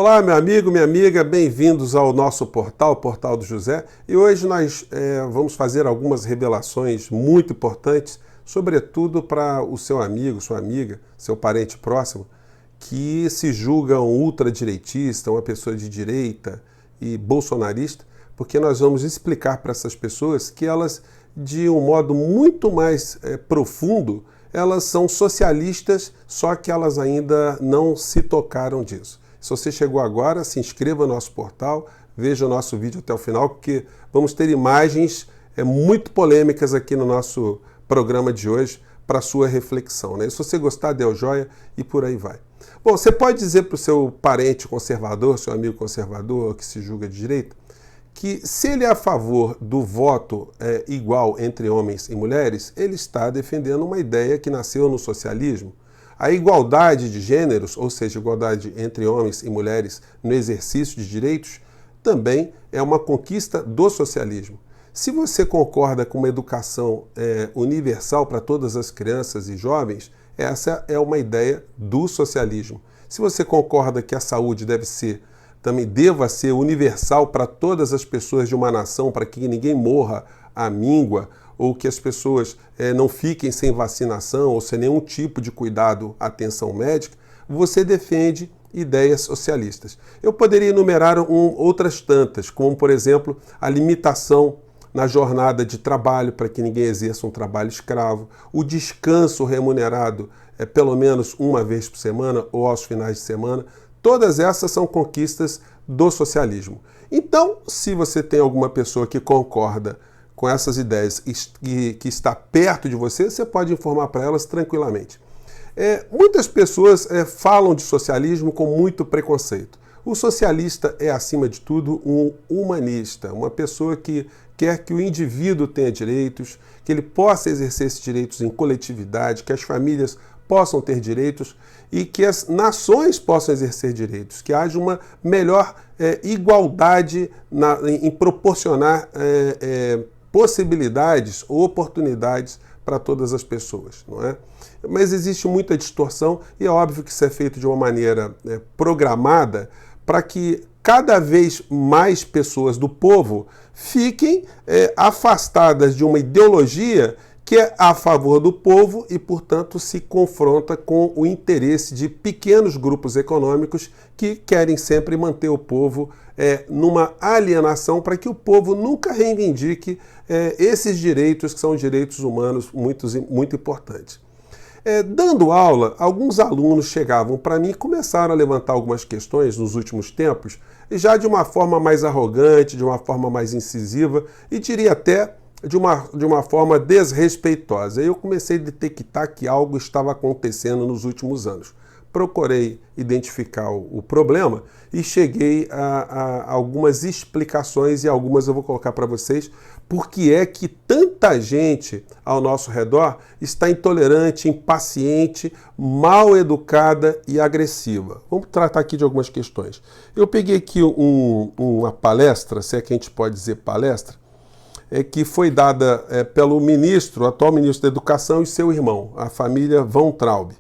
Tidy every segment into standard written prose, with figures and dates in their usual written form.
Olá, meu amigo, minha amiga, bem-vindos ao nosso portal, o Portal do José. E hoje nós vamos fazer algumas revelações muito importantes, sobretudo para o seu amigo, sua amiga, seu parente próximo, que se julga um ultradireitista, uma pessoa de direita e bolsonarista, porque nós vamos explicar para essas pessoas que elas, de um modo muito mais profundo, elas são socialistas, só que elas ainda não se tocaram disso. Se você chegou agora, se inscreva no nosso portal, veja o nosso vídeo até o final, porque vamos ter imagens muito polêmicas aqui no nosso programa de hoje para sua reflexão, né? Se você gostar, dê o joia e por aí vai. Bom, você pode dizer para o seu parente conservador, seu amigo conservador que se julga de direita, que se ele é a favor do voto igual entre homens e mulheres, ele está defendendo uma ideia que nasceu no socialismo. A igualdade de gêneros, ou seja, igualdade entre homens e mulheres no exercício de direitos, também é uma conquista do socialismo. Se você concorda com uma educação universal para todas as crianças e jovens, essa é uma ideia do socialismo. Se você concorda que a saúde também deva ser universal para todas as pessoas de uma nação, para que ninguém morra à míngua, ou que as pessoas não fiquem sem vacinação ou sem nenhum tipo de cuidado, atenção médica, você defende ideias socialistas. Eu poderia enumerar outras tantas, como, por exemplo, a limitação na jornada de trabalho para que ninguém exerça um trabalho escravo, o descanso remunerado pelo menos uma vez por semana ou aos finais de semana. Todas essas são conquistas do socialismo. Então, se você tem alguma pessoa que concorda com essas ideias e que está perto de você, você pode informar para elas tranquilamente. Muitas pessoas falam de socialismo com muito preconceito. O socialista é, acima de tudo, um humanista, uma pessoa que quer que o indivíduo tenha direitos, que ele possa exercer esses direitos em coletividade, que as famílias possam ter direitos e que as nações possam exercer direitos, que haja uma melhor igualdade em proporcionar possibilidades ou oportunidades para todas as pessoas, não é? Mas existe muita distorção e é óbvio que isso é feito de uma maneira programada para que cada vez mais pessoas do povo fiquem afastadas de uma ideologia que é a favor do povo e, portanto, se confronta com o interesse de pequenos grupos econômicos que querem sempre manter o povo numa alienação para que o povo nunca reivindique esses direitos que são direitos humanos muito importantes. Dando aula, alguns alunos chegavam para mim e começaram a levantar algumas questões nos últimos tempos, já de uma forma mais arrogante, de uma forma mais incisiva e diria até de uma forma desrespeitosa. Eu comecei a detectar que algo estava acontecendo nos últimos anos. Procurei identificar o problema e cheguei a algumas explicações e algumas eu vou colocar para vocês porque é que tanta gente ao nosso redor está intolerante, impaciente, mal educada e agressiva. Vamos tratar aqui de algumas questões. Eu peguei aqui uma palestra, se é que a gente pode dizer palestra, que foi dada pelo atual ministro da Educação e seu irmão, a família Von Traub.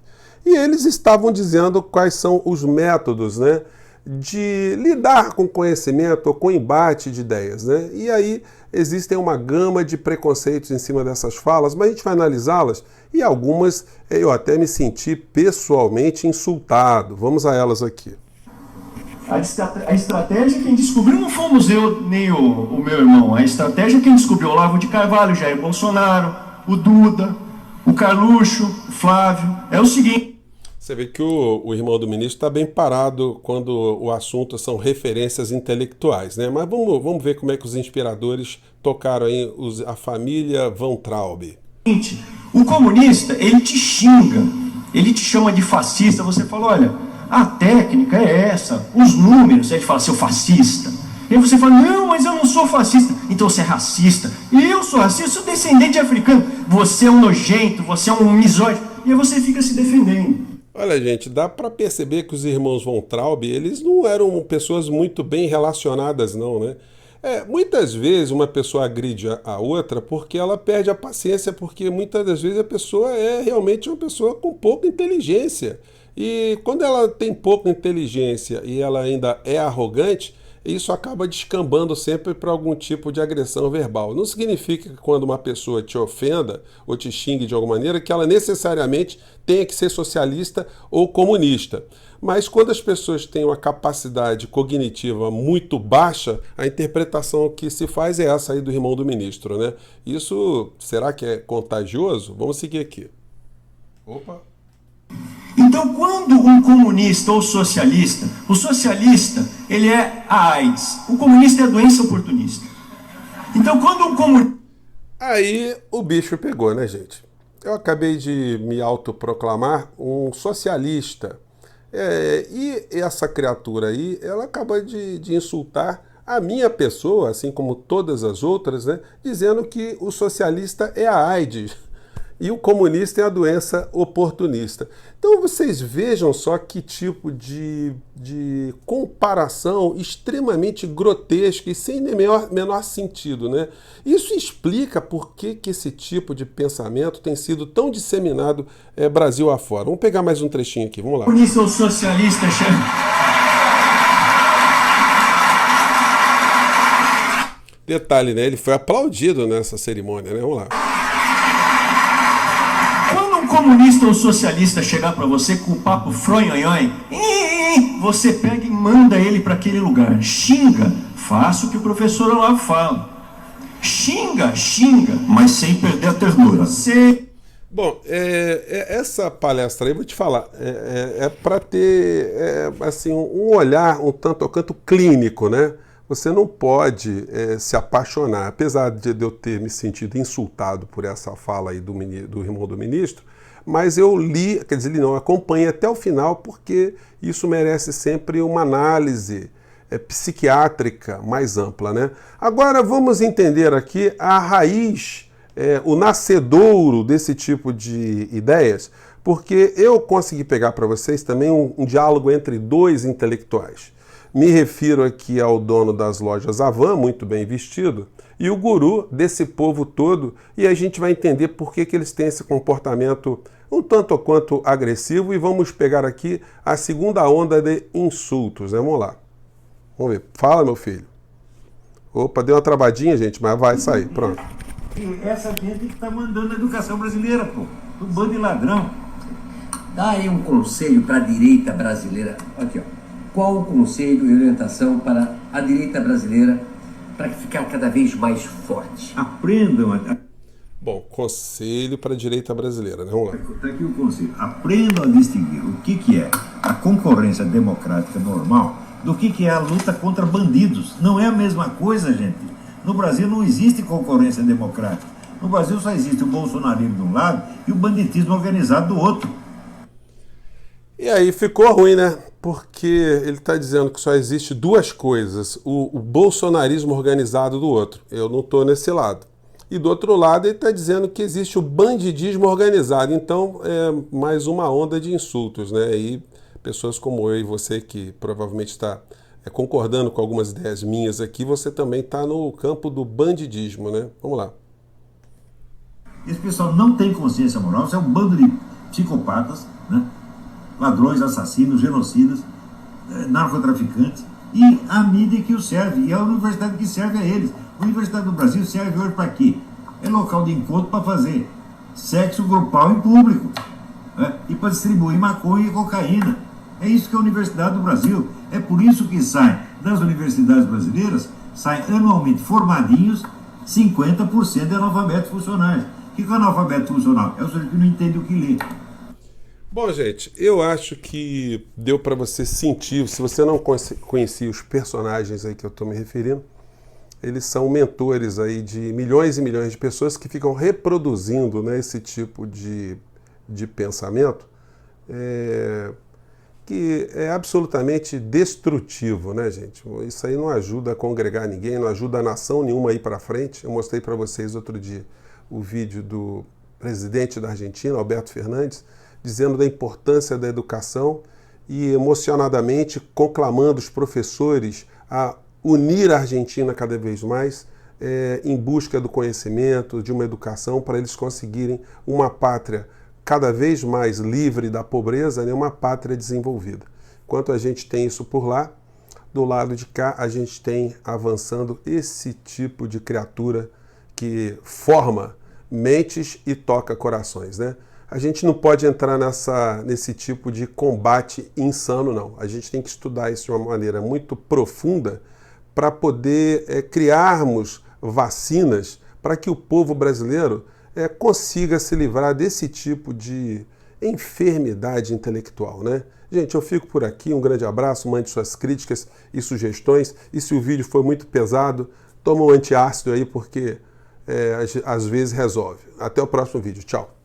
E eles estavam dizendo quais são os métodos, né, de lidar com conhecimento ou com embate de ideias, né? E aí existem uma gama de preconceitos em cima dessas falas, mas a gente vai analisá-las e algumas eu até me senti pessoalmente insultado. Vamos a elas aqui. A estratégia quem descobriu não fomos eu nem o meu irmão. A estratégia quem descobriu o Olavo de Carvalho, Jair Bolsonaro, o Duda, o Carluxo, o Flávio. É o seguinte... Você vê que o irmão do ministro está bem parado quando o assunto são referências intelectuais, né? Mas vamos ver como é que os inspiradores tocaram aí a família Von Traub. O comunista, ele te xinga, ele te chama de fascista. Você fala, olha, a técnica é essa, os números. Aí ele fala, seu fascista. E aí você fala, não, mas eu não sou fascista. Então você é racista. E eu sou racista, sou descendente de africano. Você é um nojento, você é um misógino. E aí você fica se defendendo. Olha, gente, dá para perceber que os irmãos Von Traub, eles não eram pessoas muito bem relacionadas, não, né? Muitas vezes uma pessoa agride a outra porque ela perde a paciência, porque muitas das vezes a pessoa é realmente uma pessoa com pouca inteligência. E quando ela tem pouca inteligência e ela ainda é arrogante, isso acaba descambando sempre para algum tipo de agressão verbal. Não significa que quando uma pessoa te ofenda ou te xingue de alguma maneira que ela necessariamente tenha que ser socialista ou comunista. Mas quando as pessoas têm uma capacidade cognitiva muito baixa, a interpretação que se faz é essa aí do irmão do ministro, né? Isso, será que é contagioso? Vamos seguir aqui. Opa! Então, quando um comunista ou socialista, o socialista, ele é a AIDS, o comunista é a doença oportunista. Então, quando um comunista... Aí o bicho pegou, né, gente? Eu acabei de me autoproclamar um socialista. E essa criatura aí, ela acaba de insultar a minha pessoa, assim como todas as outras, né? Dizendo que o socialista é a AIDS. E o comunista é a doença oportunista. Então vocês vejam só que tipo de comparação extremamente grotesca e sem menor sentido, né? Isso explica por que esse tipo de pensamento tem sido tão disseminado Brasil afora. Vamos pegar mais um trechinho aqui, vamos lá. O comunista ou socialista Detalhe, né? Ele foi aplaudido nessa cerimônia, né? Vamos lá. Comunista ou socialista chegar para você com o papo fronhonhon, você pega e manda ele para aquele lugar. Xinga, faça o que o professor Olavo fala. Xinga, mas sem perder a ternura. Bom, essa palestra aí, vou te falar, é para ter assim, um olhar um tanto ou quanto clínico, né? Você não pode se apaixonar, apesar de eu ter me sentido insultado por essa fala aí do irmão do ministro, mas eu li, quer dizer, não, acompanhei até o final, porque isso merece sempre uma análise psiquiátrica mais ampla, né? Agora vamos entender aqui a raiz, o nascedouro desse tipo de ideias, porque eu consegui pegar para vocês também um diálogo entre dois intelectuais. Me refiro aqui ao dono das lojas Havan, muito bem vestido, e o guru desse povo todo, e a gente vai entender por que eles têm esse comportamento um tanto quanto agressivo, e vamos pegar aqui a segunda onda de insultos, né? Vamos lá. Vamos ver. Fala, meu filho. Opa, deu uma travadinha, gente, mas vai sair. Pronto. Essa gente que está mandando a educação brasileira, pô. Um bando de ladrão. Dá aí um conselho para a direita brasileira. Aqui, ó. Qual o conselho e orientação para a direita brasileira para ficar cada vez mais forte? Aprendam a... Bom, conselho para a direita brasileira, né? Vamos lá. Está aqui o conselho. Aprendam a distinguir o que é a concorrência democrática normal do que é a luta contra bandidos. Não é a mesma coisa, gente. No Brasil não existe concorrência democrática. No Brasil só existe o bolsonarismo de um lado e o banditismo organizado do outro. E aí ficou ruim, né? Porque ele está dizendo que só existe duas coisas, o bolsonarismo organizado do outro. Eu não estou nesse lado. E do outro lado ele está dizendo que existe o bandidismo organizado. Então é mais uma onda de insultos, né? E pessoas como eu e você que provavelmente está concordando com algumas ideias minhas aqui, você também está no campo do bandidismo, né? Vamos lá. Esse pessoal não tem consciência moral, isso é um bando de psicopatas, né? Ladrões, assassinos, genocidas, narcotraficantes, e a mídia que os serve, e a universidade que serve a eles. A Universidade do Brasil serve hoje para quê? É local de encontro para fazer sexo grupal em público, né? E para distribuir maconha e cocaína. É isso que é a Universidade do Brasil. É por isso que saem das universidades brasileiras, saem anualmente formadinhos 50% de analfabetos funcionais. O que é analfabeto funcional? É o sujeito que não entende o que lê. Bom, gente, eu acho que deu para você sentir, se você não conhecia os personagens aí que eu estou me referindo, eles são mentores aí de milhões e milhões de pessoas que ficam reproduzindo, né, esse tipo de pensamento, que é absolutamente destrutivo, né, gente? Isso aí não ajuda a congregar ninguém, não ajuda a nação nenhuma a ir para frente. Eu mostrei para vocês outro dia o vídeo do presidente da Argentina, Alberto Fernandes, dizendo da importância da educação e emocionadamente conclamando os professores a unir a Argentina cada vez mais em busca do conhecimento, de uma educação, para eles conseguirem uma pátria cada vez mais livre da pobreza, né, uma pátria desenvolvida. Enquanto a gente tem isso por lá, do lado de cá a gente tem avançando esse tipo de criatura que forma mentes e toca corações, né? A gente não pode entrar nesse tipo de combate insano, não. A gente tem que estudar isso de uma maneira muito profunda para poder criarmos vacinas para que o povo brasileiro consiga se livrar desse tipo de enfermidade intelectual, né? Gente, eu fico por aqui, um grande abraço, mande suas críticas e sugestões, e se o vídeo foi muito pesado, toma um antiácido aí, porque às vezes resolve. Até o próximo vídeo, tchau!